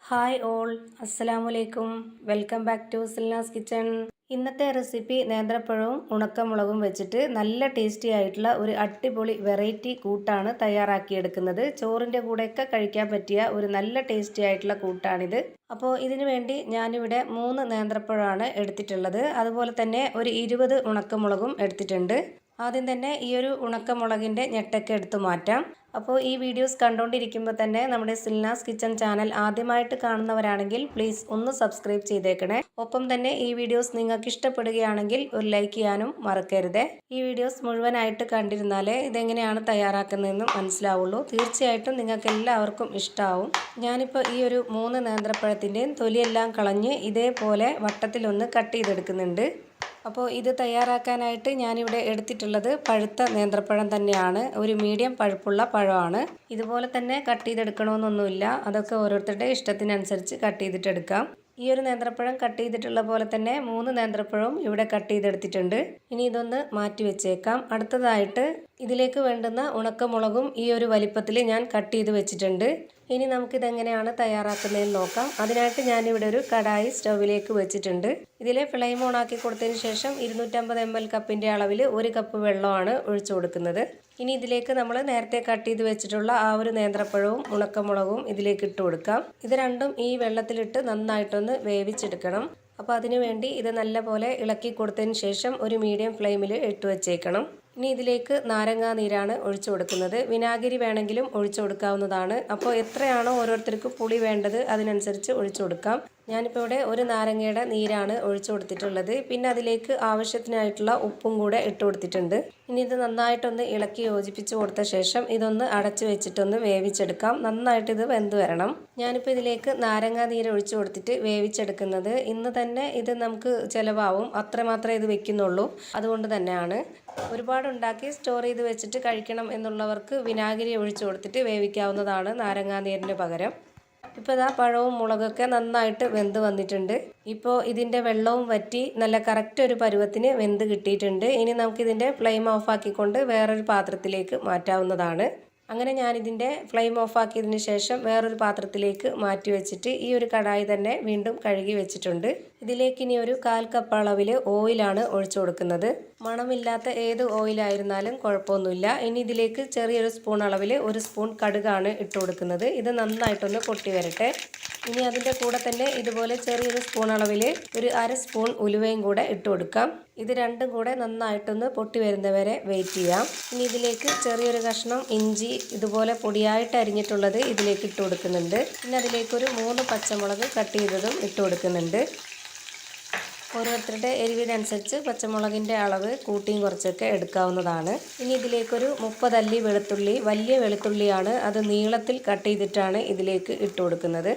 Hi all, അസ്സലാമലൈക്കും. Welcome back to Silna's kitchen. ഇന്നത്തെ recipe നേന്ത്രപ്പഴവും ഉണക്കമുളകും വെച്ചിട്ട് നല്ല ടേസ്റ്റി ആയിട്ടുള്ള ഒരു അടിപൊളി വെറൈറ്റി കൂട്ടാണ് തയ്യാറാക്കിയെടുക്കുന്നത്. ചോറിൻ്റെ കൂടെയൊക്കെ കഴിക്കാൻ പറ്റിയ ഒരു നല്ല ടേസ്റ്റി ആയിട്ടുള്ള കൂട്ടാണിത്. അപ്പോൾ ഇതിനു വേണ്ടി ഞാനിവിടെ 3 നേന്ത്രപ്പഴമാണ് എടുത്തിട്ടുള്ളത്. അതുപോലെ തന്നെ ഒരു 20 ഉണക്കമുളകും എടുത്തിട്ടുണ്ട്. ആദ്യം തന്നെ ഈ ഒരു ഉണക്കമുളകിൻ്റെ ഞെട്ടൊക്കെ എടുത്തു മാറ്റാം. അപ്പോൾ ഈ വീഡിയോസ് കണ്ടുകൊണ്ടിരിക്കുമ്പോൾ തന്നെ നമ്മുടെ സിൽനാസ് കിച്ചൺ ചാനൽ ആദ്യമായിട്ട് കാണുന്നവരാണെങ്കിൽ പ്ലീസ് ഒന്ന് സബ്സ്ക്രൈബ് ചെയ്തേക്കണേ. ഒപ്പം തന്നെ ഈ വീഡിയോസ് നിങ്ങൾക്ക് ഇഷ്ടപ്പെടുകയാണെങ്കിൽ ഒരു ലൈക്ക് ചെയ്യാനും മറക്കരുത്. ഈ വീഡിയോസ് മുഴുവനായിട്ട് കണ്ടിരുന്നാലേ ഇതെങ്ങനെയാണ് തയ്യാറാക്കുന്നതെന്ന് മനസ്സിലാവുള്ളൂ. തീർച്ചയായിട്ടും നിങ്ങൾക്ക് എല്ലാവർക്കും ഇഷ്ടമാവും. ഞാനിപ്പോൾ ഈ ഒരു 3 നേന്ത്രപ്പഴത്തിൻ്റെയും തൊലിയെല്ലാം കളഞ്ഞ് ഇതേപോലെ വട്ടത്തിലൊന്ന് കട്ട് ചെയ്തെടുക്കുന്നുണ്ട്. അപ്പോൾ ഇത് തയ്യാറാക്കാനായിട്ട് ഞാനിവിടെ എടുത്തിട്ടുള്ളത് പഴുത്ത നേന്ത്രപ്പഴം തന്നെയാണ്. ഒരു മീഡിയം പഴുപ്പുള്ള പഴമാണ്. ഇതുപോലെ തന്നെ കട്ട് ചെയ്തെടുക്കണമെന്നൊന്നുമില്ല. അതൊക്കെ ഓരോരുത്തരുടെ ഇഷ്ടത്തിനനുസരിച്ച് കട്ട് ചെയ്തിട്ടെടുക്കാം. ഈ ഒരു നേന്ത്രപ്പഴം കട്ട് ചെയ്തിട്ടുള്ള പോലെ തന്നെ 3 നേന്ത്രപ്പഴവും ഇവിടെ കട്ട് ചെയ്തെടുത്തിട്ടുണ്ട്. ഇനി ഇതൊന്ന് മാറ്റി വെച്ചേക്കാം. അടുത്തതായിട്ട് ഇതിലേക്ക് വേണ്ടുന്ന ഉണക്കമുളകും ഈ ഒരു വലിപ്പത്തിൽ ഞാൻ കട്ട് ചെയ്ത് വെച്ചിട്ടുണ്ട്. ഇനി നമുക്കിതെങ്ങനെയാണ് തയ്യാറാക്കുന്നതെന്ന് നോക്കാം. അതിനായിട്ട് ഞാനിവിടെ ഒരു കടായി സ്റ്റൗവിലേക്ക് വെച്ചിട്ടുണ്ട്. ഇതിലെ ഫ്ലെയിം ഓൺ ആക്കി കൊടുത്തതിന് ശേഷം 250 ml കപ്പിൻ്റെ അളവിൽ 1 കപ്പ് വെള്ളമാണ് ഒഴിച്ചു കൊടുക്കുന്നത്. ഇനി ഇതിലേക്ക് നമ്മൾ നേരത്തെ കട്ട് ചെയ്ത് വെച്ചിട്ടുള്ള ആ ഒരു നേന്ത്രപ്പഴവും ഉണക്കമുളകും ഇതിലേക്ക് ഇട്ട് കൊടുക്കാം. ഇത് രണ്ടും ഈ വെള്ളത്തിലിട്ട് നന്നായിട്ടൊന്ന് വേവിച്ചെടുക്കണം. അപ്പോൾ അതിനു വേണ്ടി ഇത് നല്ലപോലെ ഇളക്കി കൊടുത്തതിന് ശേഷം ഒരു മീഡിയം ഫ്ലെയിമിൽ ഇട്ട് വെച്ചേക്കണം. ഇനി ഇതിലേക്ക് നാരങ്ങാ നീരാണ് ഒഴിച്ചു കൊടുക്കുന്നത്. വിനാഗിരി വേണമെങ്കിലും ഒഴിച്ചു കൊടുക്കാവുന്നതാണ്. അപ്പോൾ എത്രയാണോ ഓരോരുത്തർക്കും പുളി വേണ്ടത് അതിനനുസരിച്ച് ഒഴിച്ചു കൊടുക്കാം. ഞാനിപ്പോൾ ഇവിടെ ഒരു നാരങ്ങയുടെ നീരാണ് ഒഴിച്ചു കൊടുത്തിട്ടുള്ളത്. പിന്നെ അതിലേക്ക് ആവശ്യത്തിനായിട്ടുള്ള ഉപ്പും കൂടെ ഇട്ട് കൊടുത്തിട്ടുണ്ട്. ഇനി ഇത് നന്നായിട്ടൊന്ന് ഇളക്കി യോജിപ്പിച്ച് കൊടുത്ത ശേഷം ഇതൊന്ന് അടച്ചു വെച്ചിട്ടൊന്ന് വേവിച്ചെടുക്കാം. നന്നായിട്ട് ഇത് വെന്ത് വരണം. ഞാനിപ്പോൾ ഇതിലേക്ക് നാരങ്ങാ നീര് ഒഴിച്ചു കൊടുത്തിട്ട് വേവിച്ചെടുക്കുന്നത്. ഇന്ന് തന്നെ ഇത് നമുക്ക് ചിലവാകും. അത്രമാത്രമേ ഇത് വെക്കുന്നുള്ളൂ. അതുകൊണ്ട് തന്നെയാണ്. ഒരുപാടുണ്ടാക്കി സ്റ്റോർ ചെയ്ത് വെച്ചിട്ട് കഴിക്കണം എന്നുള്ളവർക്ക് വിനാഗിരി ഒഴിച്ചു കൊടുത്തിട്ട് വേവിക്കാവുന്നതാണ് നാരങ്ങാ നീരിന് പകരം. ഇപ്പോൾ ഇതാ പഴവും മുളകൊക്കെ നന്നായിട്ട് വെന്ത് വന്നിട്ടുണ്ട്. ഇപ്പോൾ ഇതിൻ്റെ വെള്ളവും വറ്റി നല്ല കറക്റ്റ് ഒരു പരുവത്തിന് വെന്ത് കിട്ടിയിട്ടുണ്ട്. ഇനി നമുക്കിതിൻ്റെ ഫ്ലെയിം ഓഫ് ആക്കിക്കൊണ്ട് വേറൊരു പാത്രത്തിലേക്ക് മാറ്റാവുന്നതാണ്. അങ്ങനെ ഞാനിതിൻ്റെ ഫ്ലെയിം ഓഫ് ആക്കിയതിന് ശേഷം വേറൊരു പാത്രത്തിലേക്ക് മാറ്റി വെച്ചിട്ട് ഈ ഒരു കടായി തന്നെ വീണ്ടും കഴുകി വെച്ചിട്ടുണ്ട്. ഇതിലേക്ക് ഇനി ഒരു 1/4 കപ്പ് അളവിൽ ഓയിലാണ് ഒഴിച്ചു കൊടുക്കുന്നത്. മണമില്ലാത്ത ഏത് ഓയിലായിരുന്നാലും കുഴപ്പമൊന്നുമില്ല. ഇനി ഇതിലേക്ക് ചെറിയൊരു സ്പൂൺ അളവിൽ 1 സ്പൂൺ കടുകാണ് ഇട്ട് കൊടുക്കുന്നത്. ഇത് നന്നായിട്ടൊന്ന് പൊട്ടി വരട്ടെ. ഇനി അതിൻ്റെ കൂടെ തന്നെ ഇതുപോലെ ചെറിയൊരു സ്പൂൺ അളവിൽ ഒരു 1/2 സ്പൂൺ ഉലുവയും കൂടെ ഇട്ട് കൊടുക്കാം. ഇത് രണ്ടും കൂടെ നന്നായിട്ടൊന്ന് പൊട്ടി വരുന്നവരെ വെയിറ്റ് ചെയ്യാം. ഇനി ഇതിലേക്ക് ചെറിയൊരു കഷ്ണം ഇഞ്ചി ഇതുപോലെ പൊടിയായിട്ട് അരിഞ്ഞിട്ടുള്ളത് ഇതിലേക്ക് ഇട്ട് കൊടുക്കുന്നുണ്ട്. പിന്നെ അതിലേക്കൊരു 3 പച്ചമുളക് കട്ട് ചെയ്തതും ഇട്ട് കൊടുക്കുന്നുണ്ട്. ഓരോരുത്തരുടെ എരിവിനനുസരിച്ച് പച്ചമുളകിൻ്റെ അളവ് കൂട്ടിയും കുറച്ചൊക്കെ എടുക്കാവുന്നതാണ്. ഇനി ഇതിലേക്കൊരു 30 അല്ലി വെളുത്തുള്ളി, വലിയ വെളുത്തുള്ളിയാണ്, അത് നീളത്തിൽ കട്ട് ചെയ്തിട്ടാണ് ഇതിലേക്ക് ഇട്ട് കൊടുക്കുന്നത്.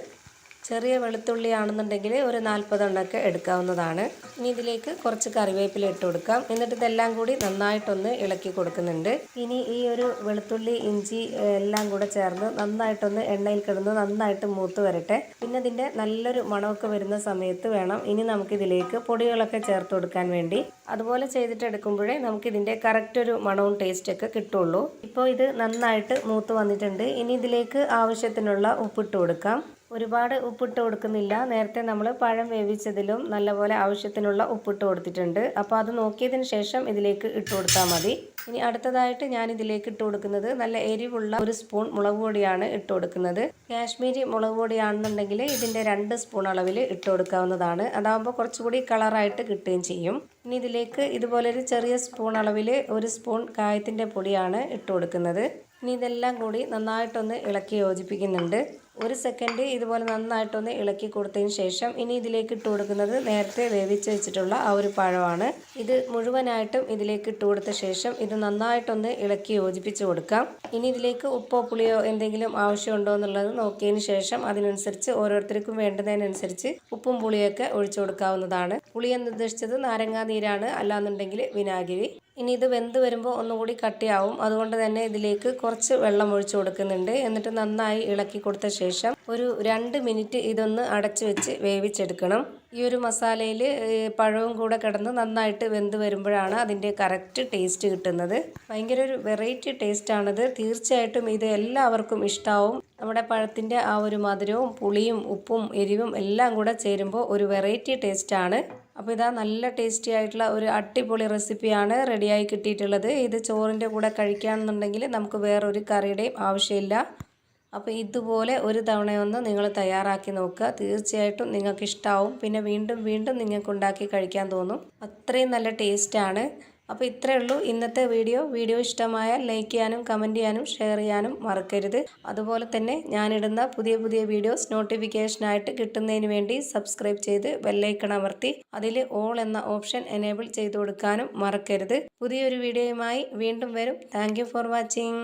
ചെറിയ വെളുത്തുള്ളി ആണെന്നുണ്ടെങ്കിൽ ഒരു 40 എണ്ണമൊക്കെ എടുക്കാവുന്നതാണ്. ഇനി ഇതിലേക്ക് കുറച്ച് കറിവേപ്പില ഇട്ട് കൊടുക്കാം. എന്നിട്ട് ഇതെല്ലാം കൂടി നന്നായിട്ടൊന്ന് ഇളക്കി കൊടുക്കുന്നുണ്ട്. ഇനി ഈ ഒരു വെളുത്തുള്ളി ഇഞ്ചി എല്ലാം കൂടെ ചേർന്ന് നന്നായിട്ടൊന്ന് എണ്ണയിൽ കിടന്ന് നന്നായിട്ട് മൂത്ത് വരട്ടെ. പിന്നെ ഇതിൻ്റെ നല്ലൊരു മണമൊക്കെ വരുന്ന സമയത്ത് വേണം ഇനി നമുക്കിതിലേക്ക് പൊടികളൊക്കെ ചേർത്ത് കൊടുക്കാൻ വേണ്ടി. അതുപോലെ ചെയ്തിട്ടെടുക്കുമ്പോഴേ നമുക്കിതിൻ്റെ കറക്റ്റ് ഒരു മണവും ടേസ്റ്റൊക്കെ കിട്ടുള്ളൂ. ഇപ്പോൾ ഇത് നന്നായിട്ട് മൂത്ത് വന്നിട്ടുണ്ട്. ഇനി ഇതിലേക്ക് ആവശ്യത്തിനുള്ള ഉപ്പിട്ട് കൊടുക്കാം. ഒരുപാട് ഉപ്പിട്ട് കൊടുക്കുന്നില്ല. നേരത്തെ നമ്മൾ പഴം വേവിച്ചതിലും നല്ലപോലെ ആവശ്യത്തിനുള്ള ഉപ്പിട്ട് കൊടുത്തിട്ടുണ്ട്. അപ്പോൾ അത് നോക്കിയതിന് ശേഷം ഇതിലേക്ക് ഇട്ട് കൊടുത്താൽ മതി. ഇനി അടുത്തതായിട്ട് ഞാൻ ഇതിലേക്ക് ഇട്ട് കൊടുക്കുന്നത് നല്ല എരിവുള്ള 1 സ്പൂൺ മുളക് പൊടിയാണ് ഇട്ട് കൊടുക്കുന്നത്. കാശ്മീരി മുളക് പൊടിയാണെന്നുണ്ടെങ്കിൽ ഇതിൻ്റെ 2 സ്പൂൺ അളവിൽ ഇട്ട് കൊടുക്കാവുന്നതാണ്. അതാകുമ്പോൾ കുറച്ചുകൂടി കളറായിട്ട് കിട്ടുകയും ചെയ്യും. ഇനി ഇതിലേക്ക് ഇതുപോലൊരു ചെറിയ സ്പൂൺ അളവിൽ 1 സ്പൂൺ കായത്തിൻ്റെ പൊടിയാണ് ഇട്ട് കൊടുക്കുന്നത്. ഇനി ഇതെല്ലാം കൂടി നന്നായിട്ടൊന്ന് ഇളക്കി യോജിപ്പിക്കുന്നുണ്ട്. 1 സെക്കൻഡ് ഇതുപോലെ നന്നായിട്ടൊന്ന് ഇളക്കി കൊടുത്തതിന് ശേഷം ഇനി ഇതിലേക്ക് ഇട്ട് കൊടുക്കുന്നത് നേരത്തെ വേവിച്ച് വെച്ചിട്ടുള്ള ആ ഒരു പഴമാണ്. ഇത് മുഴുവനായിട്ടും ഇതിലേക്ക് ഇട്ട് കൊടുത്ത ശേഷം ഇത് നന്നായിട്ടൊന്ന് ഇളക്കി യോജിപ്പിച്ച് കൊടുക്കാം. ഇനി ഇതിലേക്ക് ഉപ്പോ പുളിയോ എന്തെങ്കിലും ആവശ്യമുണ്ടോ എന്നുള്ളത് നോക്കിയതിന് ശേഷം അതിനനുസരിച്ച് ഓരോരുത്തർക്കും വേണ്ടതിനനുസരിച്ച് ഉപ്പും പുളിയൊക്കെ ഒഴിച്ചു കൊടുക്കാവുന്നതാണ്. പുളി എന്ന് ഉദ്ദേശിച്ചത് നാരങ്ങാ നീരാണ്, അല്ലാന്നുണ്ടെങ്കിൽ വിനാഗിരി. ഇനി ഇത് വെന്ത് വരുമ്പോൾ ഒന്നുകൂടി കട്ടിയാവും. അതുകൊണ്ട് തന്നെ ഇതിലേക്ക് കുറച്ച് വെള്ളം ഒഴിച്ചു കൊടുക്കുന്നുണ്ട്. എന്നിട്ട് നന്നായി ഇളക്കി കൊടുത്ത ശേഷം ഒരു 2 മിനിറ്റ് ഇതൊന്ന് അടച്ചു വെച്ച് വേവിച്ചെടുക്കണം. ഈ ഒരു മസാലയിൽ പഴവും കൂടെ കിടന്ന് നന്നായിട്ട് വെന്ത് വരുമ്പോഴാണ് അതിൻ്റെ കറക്റ്റ് ടേസ്റ്റ് കിട്ടുന്നത്. ഭയങ്കര ഒരു വെറൈറ്റി ടേസ്റ്റാണിത്. തീർച്ചയായിട്ടും ഇത് എല്ലാവർക്കും ഇഷ്ടാവും. നമ്മുടെ പഴത്തിൻ്റെ ആ ഒരു മധുരവും പുളിയും ഉപ്പും എരിവും എല്ലാം കൂടെ ചേരുമ്പോൾ ഒരു വെറൈറ്റി ടേസ്റ്റാണ്. അപ്പോൾ ഇതാ നല്ല ടേസ്റ്റി ആയിട്ടുള്ള ഒരു അടിപൊളി റെസിപ്പിയാണ് റെഡിയായി കിട്ടിയിട്ടുള്ളത്. ഇത് ചോറിൻ്റെ കൂടെ കഴിക്കുകയാണെന്നുണ്ടെങ്കിൽ നമുക്ക് വേറൊരു കറിയുടെയും ആവശ്യമില്ല. അപ്പോൾ ഇതുപോലെ ഒരു തവണയൊന്ന് നിങ്ങൾ തയ്യാറാക്കി നോക്കുക. തീർച്ചയായിട്ടും നിങ്ങൾക്ക് ഇഷ്ടമാവും. പിന്നെ വീണ്ടും വീണ്ടും നിങ്ങൾക്ക് ഉണ്ടാക്കി കഴിക്കാൻ തോന്നും. അത്രയും നല്ല ടേസ്റ്റാണ്. അപ്പോൾ ഇത്രയേ ഉള്ളൂ ഇന്നത്തെ വീഡിയോ ഇഷ്ടമായാൽ ലൈക്ക് ചെയ്യാനും കമൻറ്റ് ചെയ്യാനും ഷെയർ ചെയ്യാനും മറക്കരുത്. അതുപോലെ തന്നെ ഞാനിടുന്ന പുതിയ വീഡിയോസ് നോട്ടിഫിക്കേഷനായിട്ട് കിട്ടുന്നതിന് വേണ്ടി സബ്സ്ക്രൈബ് ചെയ്ത് ബെല്ലൈക്കൺ അമർത്തി അതിൽ ഓൾ എന്ന ഓപ്ഷൻ എനേബിൾ ചെയ്ത് കൊടുക്കാനും മറക്കരുത്. പുതിയൊരു വീഡിയോയുമായി വീണ്ടും വരും. Thank you for watching.